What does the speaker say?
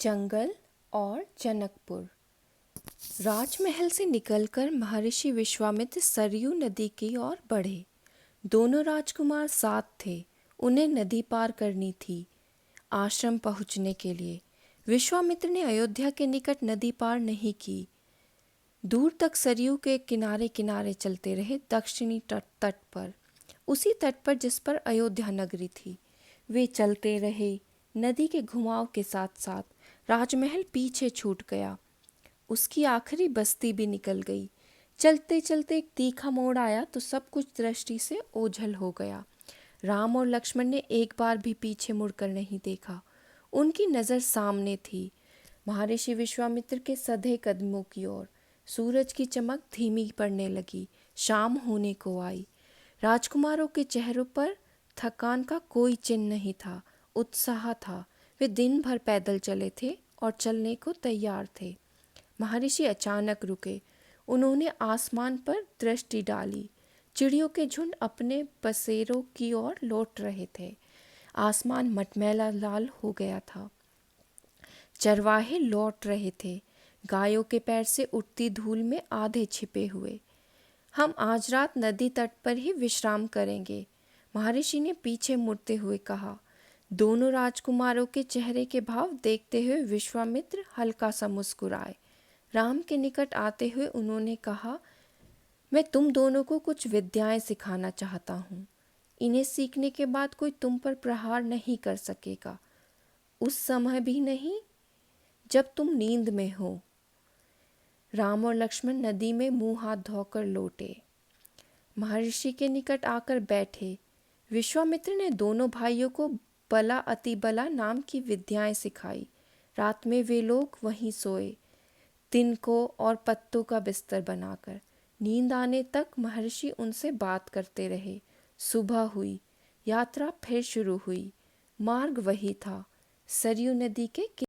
जंगल और जनकपुर। राजमहल से निकलकर महर्षि विश्वामित्र सरयू नदी की ओर बढ़े। दोनों राजकुमार साथ थे। उन्हें नदी पार करनी थी आश्रम पहुंचने के लिए। विश्वामित्र ने अयोध्या के निकट नदी पार नहीं की। दूर तक सरयू के किनारे किनारे चलते रहे, दक्षिणी तट पर, उसी तट पर जिस पर अयोध्या नगरी थी। वे चलते रहे। नदी के घुमाव के साथ साथ राजमहल पीछे छूट गया। उसकी आखिरी बस्ती भी निकल गई। चलते चलते एक तीखा मोड़ आया तो सब कुछ दृष्टि से ओझल हो गया। राम और लक्ष्मण ने एक बार भी पीछे मुड़कर नहीं देखा। उनकी नज़र सामने थी, महर्षि विश्वामित्र के सधे कदमों की ओर। सूरज की चमक धीमी पड़ने लगी। शाम होने को आई। राजकुमारों के चेहरों पर थकान का कोई चिन्ह नहीं था, उत्साह था। वे दिन भर पैदल चले थे और चलने को तैयार थे। महर्षि अचानक रुके। उन्होंने आसमान पर दृष्टि डाली। चिड़ियों के झुंड अपने बसेरों की ओर लौट रहे थे। आसमान मटमैला लाल हो गया था। चरवाहे लौट रहे थे, गायों के पैर से उठती धूल में आधे छिपे हुए। हम आज रात नदी तट पर ही विश्राम करेंगे, महर्षि ने पीछे मुड़ते हुए कहा। दोनों राजकुमारों के चेहरे के भाव देखते हुए विश्वामित्र हल्का सा मुस्कुराए। राम के निकट आते हुए उन्होंने कहा, मैं तुम दोनों को कुछ विद्याएं सिखाना चाहता हूँ। इन्हें सीखने के बाद कोई तुम पर प्रहार नहीं कर सकेगा, उस समय भी नहीं जब तुम नींद में हो। राम और लक्ष्मण नदी में मुंह हाथ धोकर लौटे। महर्षि के निकट आकर बैठे। विश्वामित्र ने दोनों भाइयों को बला अतिबला नाम की विद्याएं सिखाई। रात में वे लोग वहीं सोए, तिनकों और पत्तों का बिस्तर बनाकर। नींद आने तक महर्षि उनसे बात करते रहे। सुबह हुई। यात्रा फिर शुरू हुई। मार्ग वही था, सरयू नदी के